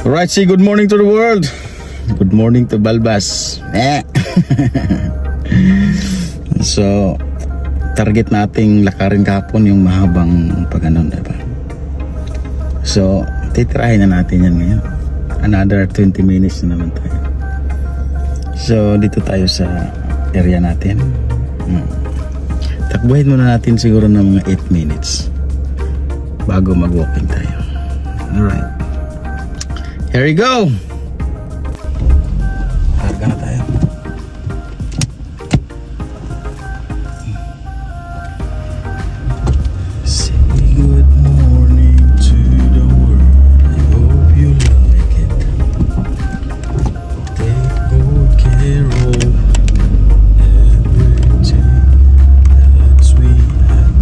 Alright, say good morning to the world. Good morning to Balbas. So, target nating lakarin kahapon yung mahabang pag-anon, diba? So, titirahin na natin yan ngayon. Another 20 minutes na naman tayo. So, dito tayo sa area natin. Takbuhin muna natin siguro ng mga 8 minutes bago mag-walking tayo. Alright. Here we go! Karga na tayo. Say good morning to the world. I hope you like it. Take good care of everything that we have.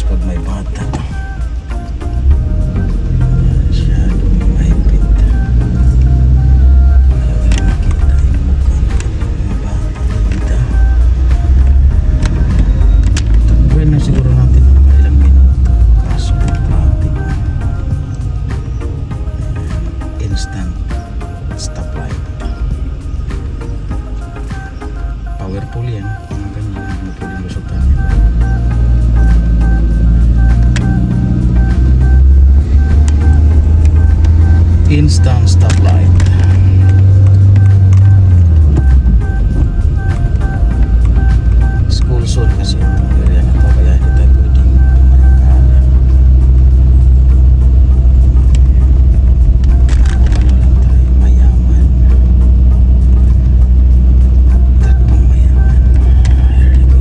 Pag may bata masyadong mahigpit, ayaw nila makita yung mukha ng mga bata dito. Takbuhin na siguro natin ng mga ilang minuto kaso ng traffic, instant stoplight, powerful yan, mga ganyan hindi pwedeng lusutan yan. Instant stoplight. School zone kasi itong area na to, kaya hindi tayo pwedeng marangkada. Ano lang tayo, mayaman. Takbong mayaman. Here we go.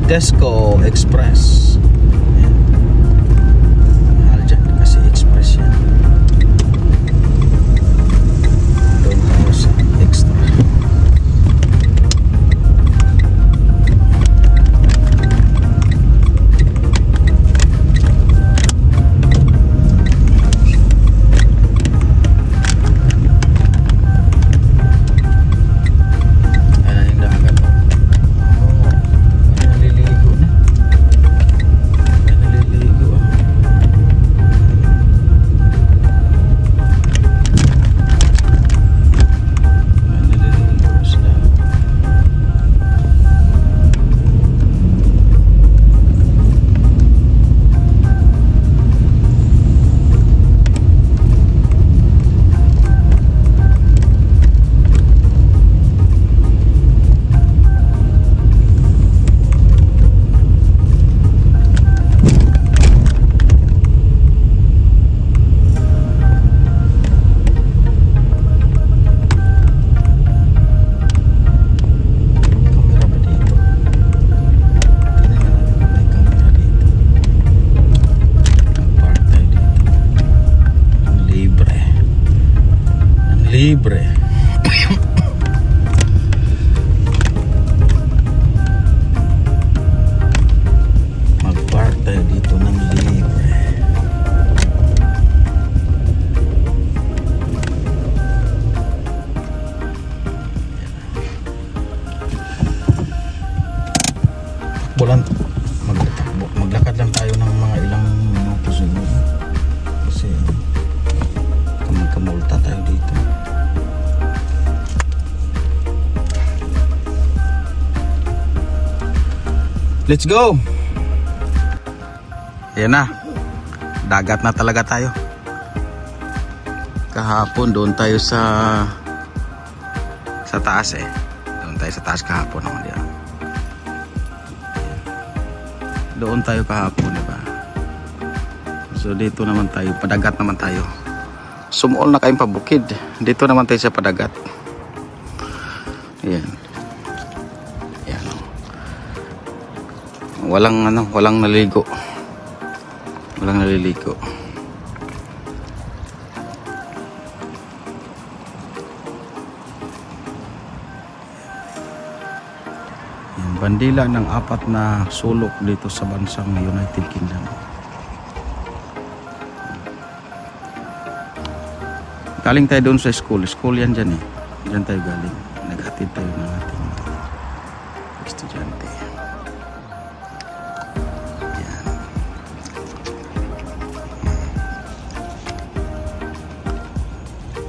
Desco Express. Ayan. Mahal dyan kasi Express yan. Doon tayo sa Extra. Libre. Mag-park tayo dito ng libre. Bulan maglakad lang tayo ng mga ilang minuto siguro. Kasi kamulta tayo dito. Let's go! Yan na. Dagat na talaga tayo. Kahapon doon tayo sa taas eh. Doon tayo sa taas kahapon naman diyan. Doon tayo kahapon, diba? So dito naman tayo, padagat naman tayo. Sumuol na kayong pabukid. Dito naman tayo sa padagat. Ayan. Ayan. Walang naligo. Walang naliligo. Ayan, bandila ng 4 na sulok dito sa bansang United Kingdom. Galing tayo doon sa school. School yan dyan eh. Diyan tayo galing. Naghatid tayo ng ating estudyante. Yan.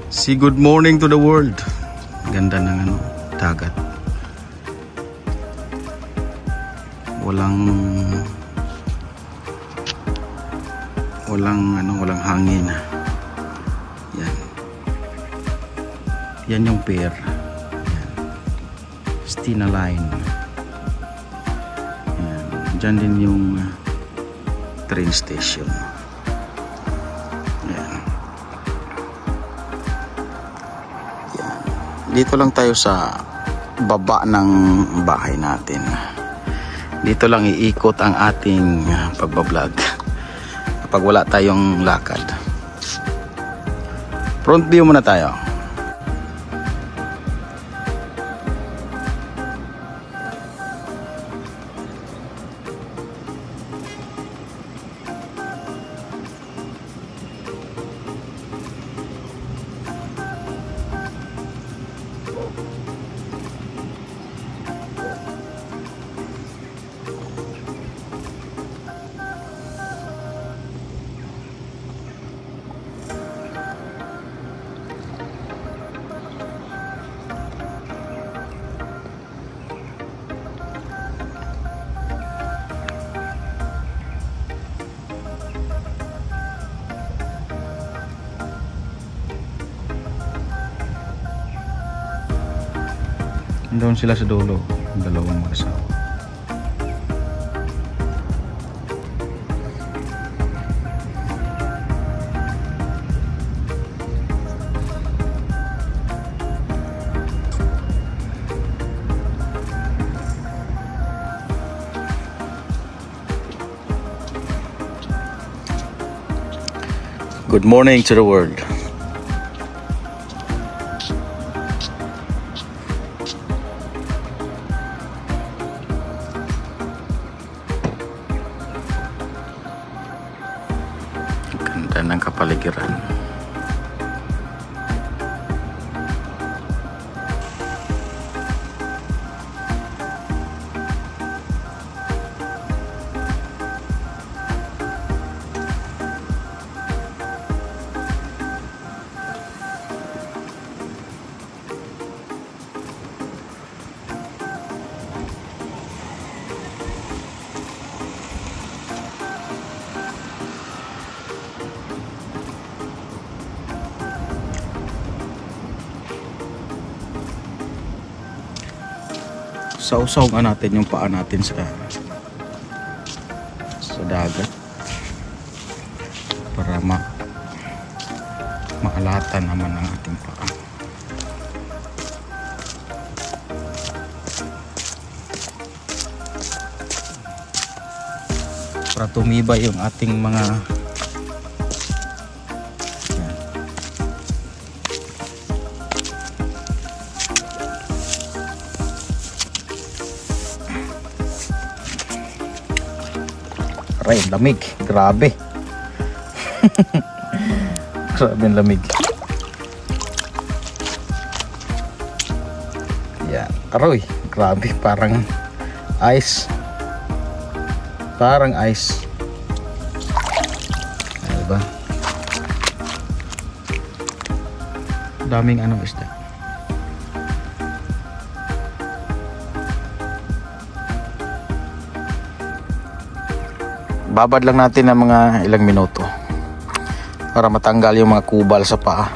Say good morning to the world. Ganda ng dagat. Walang hangin. Yan yung pier. Yan. Stena Line. Yan. Diyan din yung train station. Yan. Yan. Dito lang tayo sa baba ng bahay natin. Dito lang iikot ang ating pagbablog kapag wala tayong lakad. Front view muna tayo. Doon sila sa dulo, dalawang mag-asawa. Good morning to the world. Ganda ng kapaligiran. Sausaw nga natin yung paa natin sa dagat para makalatan naman ang ating paa. Para tumibay yung ating mga ay, lamig. Grabe. Grabe ang lamig. Yan. Aroy. Grabe. Parang ice. Parang ice. Ano ba? Daming anong isda. Babad lang natin ng mga ilang minuto para matanggal yung mga kubal sa paa.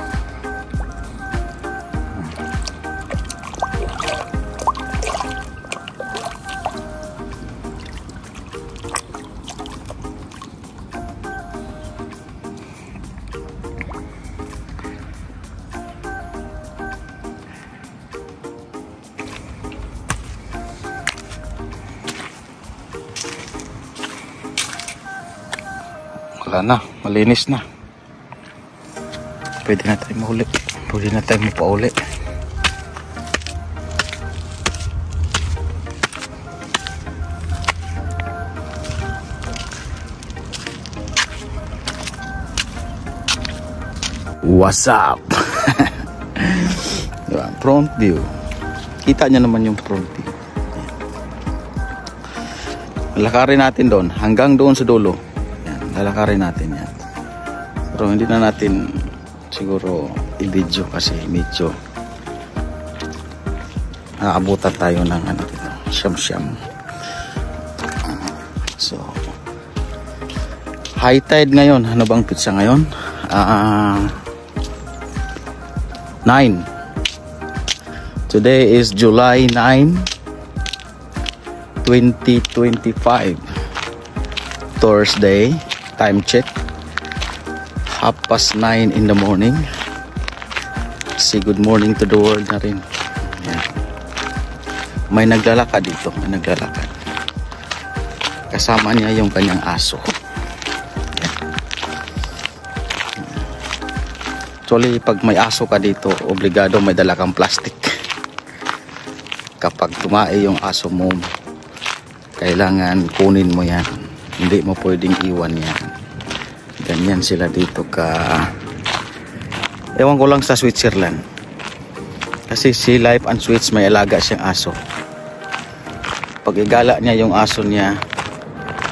Wala na, malinis na. Pwede na tayo mahuli. Pwede na tayo mapauli. What's up? Diba? Front view. Kita nyo naman yung front view. Lalakarin natin doon hanggang doon sa dulo. Lalakarin natin yan, pero hindi na natin siguro i-video kasi medyo aabutan tayo ng ano dito, siyam. So high tide ngayon. Ano bang pitsa ngayon? 9. Today is July 9, 2025, Thursday. Time check 9:30 in the morning. Say good morning to the world na rin. Yan. May naglalakad dito. May naglalakad. Kasama niya yung kanyang aso. Yan. Actually, pag may aso ka dito, obligado may dala kang plastic. Kapag tumae yung aso mo, kailangan kunin mo yan. Hindi mo pwedeng iwan yan. Ganyan sila dito ewan ko lang sa Switzerland. Kasi si Life and Sweets may alaga siyang aso. Pag igala niya yung aso niya,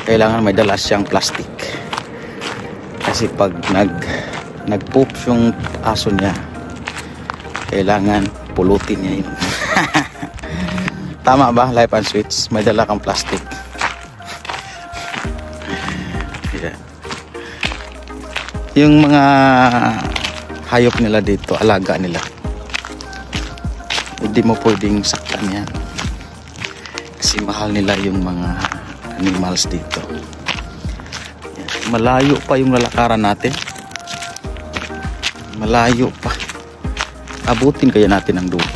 kailangan may dala siyang plastic. Kasi pag nag-poop yung aso niya, kailangan pulutin niya yun. Tama ba, Life and Sweets? May dala kang plastic. Yung mga hayop nila dito, alaga nila. Hindi mo pwedeng saktan yan. Kasi mahal nila yung mga animals dito. Malayo pa yung lalakaran natin. Malayo pa. Abutin kaya natin ang dulo.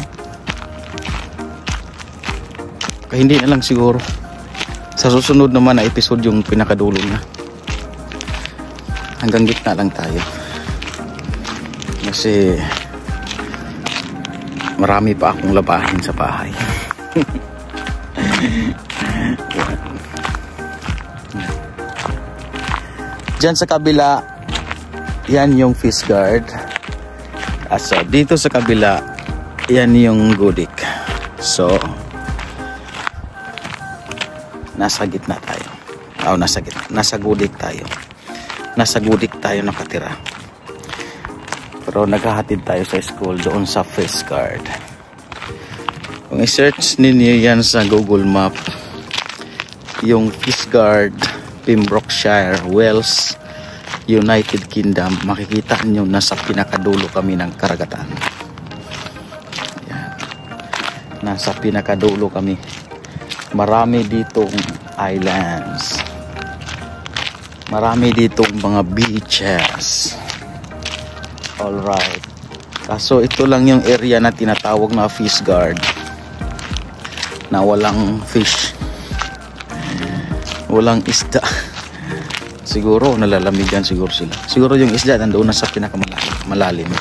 Kaya hindi na lang siguro. Sa susunod naman na episode yung pinakadulo na. Hanggang gitna lang tayo. Kasi marami pa akong labahin sa bahay. Diyan sa kabila, yan yung fish guard. So dito sa kabila, yan yung gudik. So nasa gitna tayo. Nasa gitna. Nasa gudik tayo. Nasa gudik tayo nakatira. Pero naghahatid tayo sa school doon sa fish guard. Kung i-search ninyo yan sa Google Map, yung fish guard Pembrokeshire, Wales, United Kingdom, makikita nyo nasa pinakadulo kami ng karagatan. Ayan. Nasa pinakadulo kami. Marami ditong islands. Marami ditong mga beaches. Alright. Kaso ito lang yung area na tinatawag na fish guard, na walang fish. Walang isda. Siguro nalalamigan siguro sila. Siguro yung isda nandoon na sa pinakamalalim.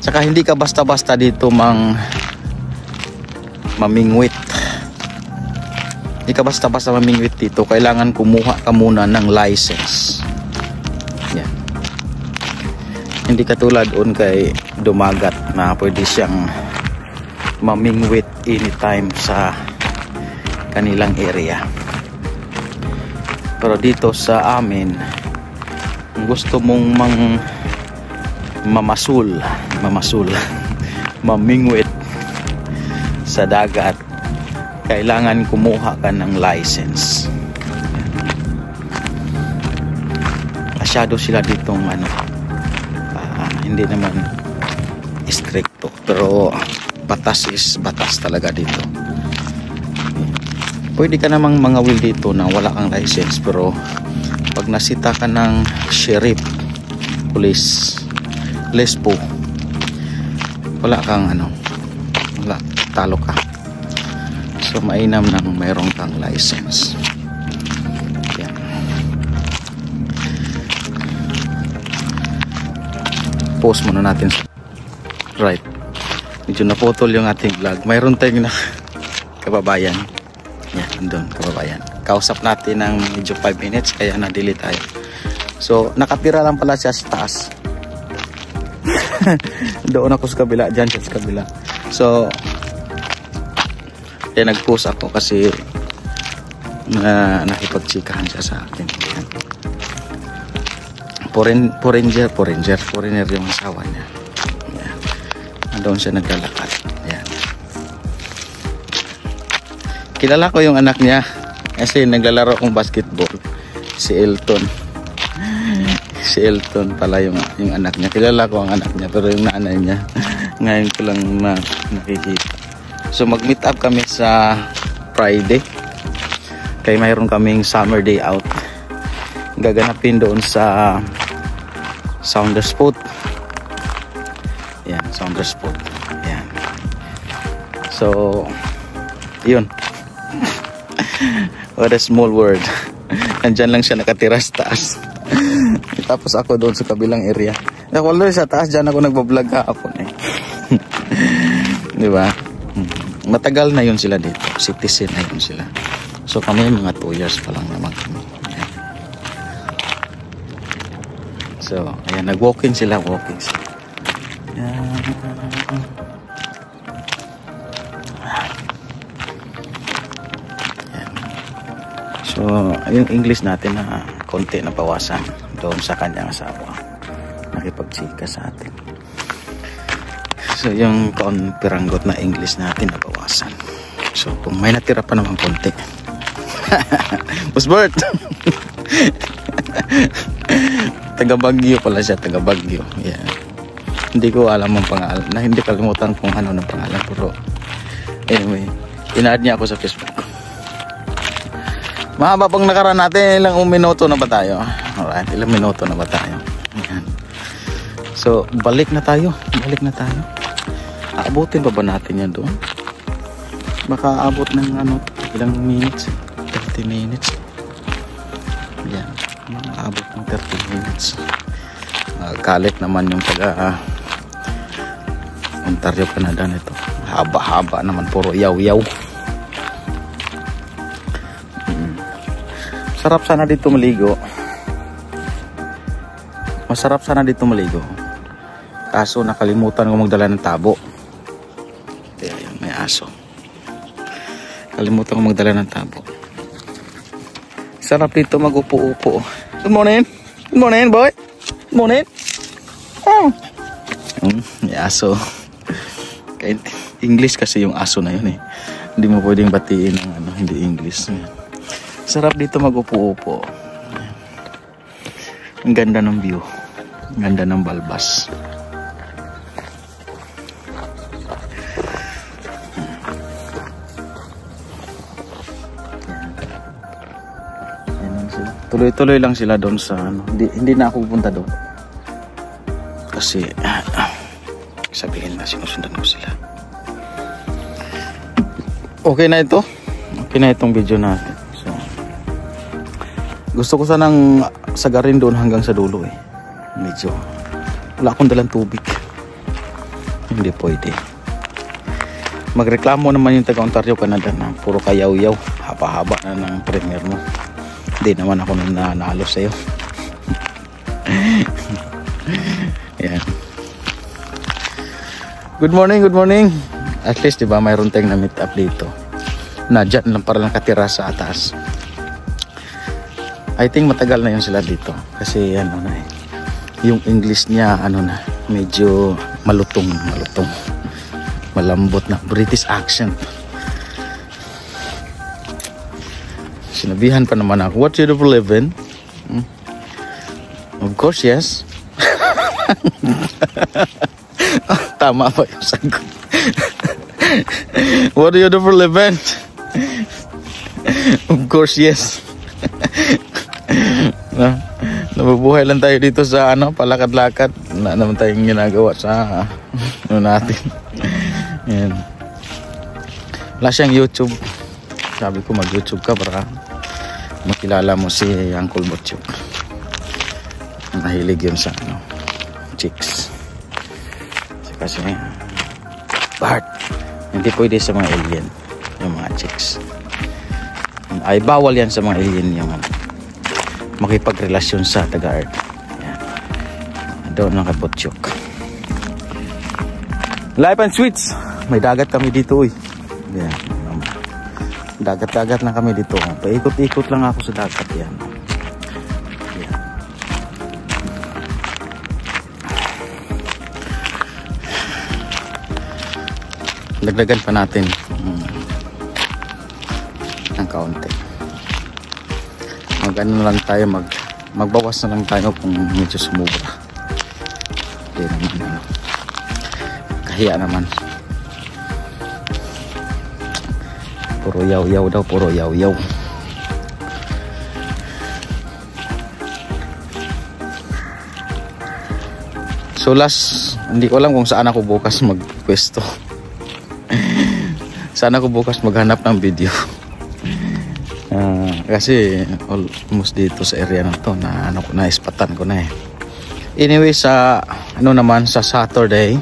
Saka hindi ka basta-basta dito mamingwit. Hindi ka basta-basta mamingwit dito. Kailangan kumuha ka muna ng license. Yan. Hindi katulad doon kay Dumagat na pwede siyang mamingwit anytime sa kanilang area. Pero dito sa amin, kung gusto mong mamasul mamingwit sa dagat, kailangan kumuha ka ng license. Masyado sila ditong hindi naman stricto, pero batas is batas talaga dito. Pwede ka namang mangawil dito na wala kang license, pero pag nasita ka ng sheriff, police, lespo, wala kang wala, talo ka. So mainam nang mayroon kang license. Yan. Pause muna natin. Right. Medyo naputol yung ating vlog. Mayroon tayong kababayan. Yan, doon, kababayan. Kausap natin ng medyo 5 minutes, kaya na-delete tayo. So, nakatira lang pala siya sa taas. Doon ako sa kabila, dyan siya sa kabila. So, kaya nag-post ako kasi nakipagtsikahan siya sa akin. Yan. Foreigner yung asawa niya. Yan. Doon siya naglalakad. Yan. Kilala ko yung anak niya kasi naglalaro akong basketball, si Elton. Si Elton pala yung anak niya. Kilala ko ang anak niya, pero yung nanay niya ngayon ko lang nakikita. So mag-meet up kami sa Friday, kaya mayroon kaming summer day out gaganapin doon sa Saunders Spot. Yan, Saunders Spot. Yan. So yun. What a small world. Nandyan lang siya nakatira sa taas. Tapos ako doon sa kabilang area. Ako doon sa taas, dyan ako nagbablog kahapon eh. Diba? Matagal na yun sila dito. Citizen na yun sila. So kami mga 2 years pa lang naman kami. Ayan. So ayan, nag-walking sila. Ayan. So, yung English natin na konti na bawasan doon sa kanyang asawa. Nakipagchika sa atin. So, yung piranggot na English natin na bawasan. So, kung may natira pa naman konti. Busbert! Taga Baguio pala siya, taga Baguio. Yeah. Hindi ko alam ang pangalan. Hindi kalimutan kung ano ng pangalan. Pero, anyway, in-add niya ako sa Facebook. Mahaba pang nakaraan natin, ilang minuto na ba tayo? Alright, ilang minuto na ba tayo? Ayan. So, balik na tayo. Aabutin pa ba natin yan doon? Baka aabot ng ilang minutes? 30 minutes. Ayan, aabot ng 30 minutes. Galit naman yung taga Ontario, Canada nito. Haba-haba naman, puro yaw-yaw. Sarap sana dito maligo. Masarap sana dito maligo. Kaso nakalimutan ko magdala ng tabo. Ayan, may aso. Kalimutan ko magdala ng tabo. Sarap dito mag-upo-upo. Good morning. Good morning, boy. Good morning. Oh. May aso. English kasi yung aso na yun eh. Hindi mo pwedeng batiin ng hindi English. Sarap dito mag-upo-upo. Ang ganda ng view. Ang ganda ng balbas. Tuloy-tuloy lang sila doon sa hindi na ako pupunta doon. Kasi sabihin na sinusundan ko sila. Okay na ito. Okay na itong video natin. So, gusto ko sanang sagarin doon hanggang sa dulo eh. Medyo wala akong dalang tubig. Hindi pwede. Magreklamo naman yung taga Ontario, Canada na puro kayaw-yaw. Haba-haba na ng premier mo. Hindi naman ako nanalo sa'yo. Yan. Good morning, good morning. At least diba mayroon tayong na-meet up dito. Na dyan lang para lang katira sa atas. I think matagal na yun sila dito. Kasi ano na eh. Yung English niya medyo malutong. Malambot na. British accent. Sinabihan pa naman ako, what do you do for living? Of course, yes. Tama ba yung sagot? What do you do for living? Of course, yes. Nabubuhay lang tayo dito sa palakad-lakad. Na naman tayong ginagawa sa natin. Yan. Wala siyang YouTube. Sabi ko mag-YouTube ka para makilala mo si Uncle Butchok. Mahilig yun sa chicks. Kasi Bart, hindi pwede sa mga alien yung mga chicks. Ay bawal yan sa mga alien yung makipagrelasyon sa taga-earth. Doon lang kay Butchok. Life and sweets. May dagat kami dito eh. Yan. Dagat-dagat lang kami dito. Paikot-ikot lang ako sa dagat yan. Dagdagan pa natin ng kaunti. Mag-ano lang tayo, magbawas na lang tayo kung medyo sumubra. Hindi naman kahiya naman. Puro yaw-yaw daw, puro yaw-yaw. So hindi ko alam kung saan ako bukas magpwesto. Saan ako bukas maghanap ng video. Kasi almost dito sa area na to na ispatan ko na eh. Anyway, sa sa Saturday,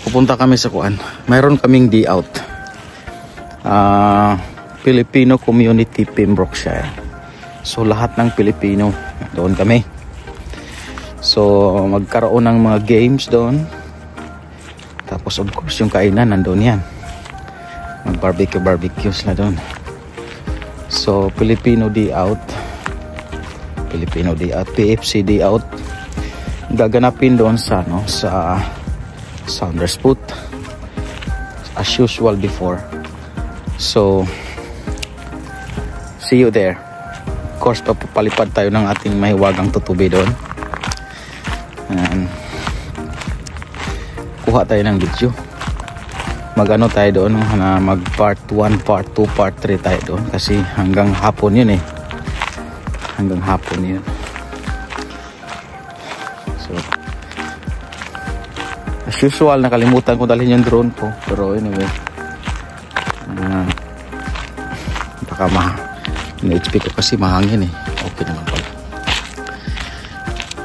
pupunta kami sa kuan. Mayroon kaming day out. Filipino Community Pembrokeshire. So lahat ng Pilipino doon kami. So magkaroon ng mga games doon. Tapos of course yung kainan nandoon yan. Mag-barbecue sila doon. So Filipino day out. PFC day out. Gaganapin doon sa sa Saunders Foot as usual before. So see you there. Of course papalipad tayo ng ating mahiwagang tutubi doon. Kuha tayo ng video. Mag-ano tayo doon, mag part 1, part 2, part 3 tayo doon kasi hanggang hapon yun eh. Hanggang hapon yun. So as usual, nakalimutan ko dalhin yung drone ko. Pero anyway, baka HP ko kasi mahangin eh. Okay naman pala.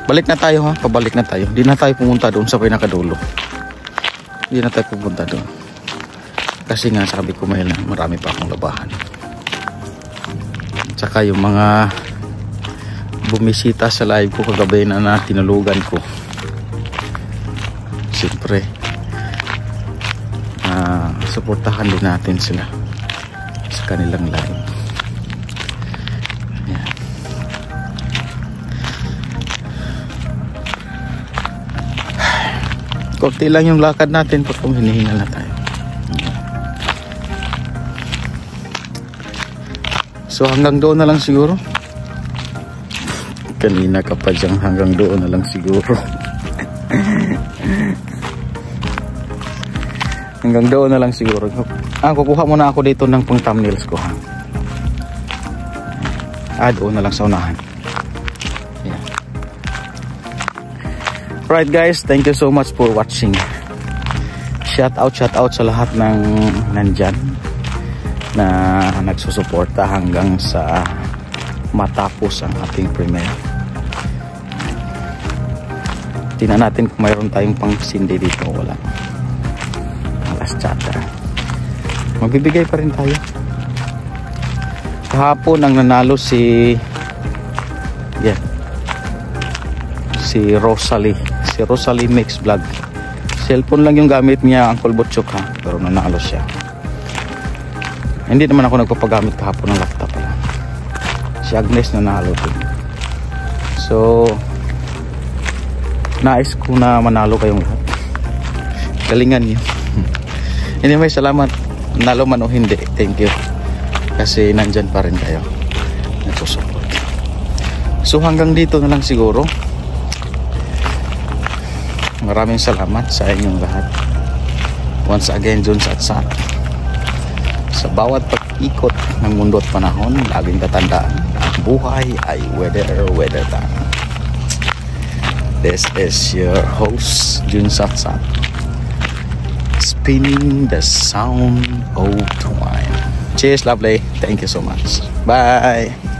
Balik na tayo ha, pabalik na tayo. Hindi na tayo pumunta doon sa pinakadulo. Hindi na tayo pumunta doon. Kasi nga sabi ko marami pa akong labahan. Tsaka yung mga bumisita sa live ko kagabi na tinulugan ko. Siyempre, suportahan din natin sila sa kanilang live. Ayan. Kunti lang yung lakad natin pag hinihingal na tayo. So hanggang doon na lang siguro. Kanina ka pa dyan, hanggang doon na lang siguro. Hanggang doon na lang siguro. Kukuha muna ako dito ng pang thumbnails ko ha. Doon na lang sa unahan. Yeah. Right guys, thank you so much for watching. Shout out sa lahat ng nandyan na nagsusuporta hanggang sa matapos ang ating premiere. Tingnan natin kung mayroon tayong pang sindi dito. Wala. Last chatter. Magbibigay pa rin tayo. Kahapon ang nanalo si Rosalie. Si Rosalie Mix Vlog. Cellphone lang yung gamit niya, Uncle Butchok ha. Pero nanalo siya. Hindi naman ako nagpapagamit kahapon ng laptop. Si Agnes nanalo din. So nais ko na manalo kayong lahat. Galingan niyo. Anyway, salamat. Nanalo man o hindi, thank you. Kasi nandyan pa rin kayo. Nagsusupport. So hanggang dito na lang siguro. Maraming salamat sa inyong lahat. Once again, Jun Satsat. Sa bawat pag-ikot ng mundo at panahon, laging tatandaan, ang buhay ay weather time. This is your host, Jun Satsat, spinning the sound of twine. Cheers, lovely. Thank you so much. Bye.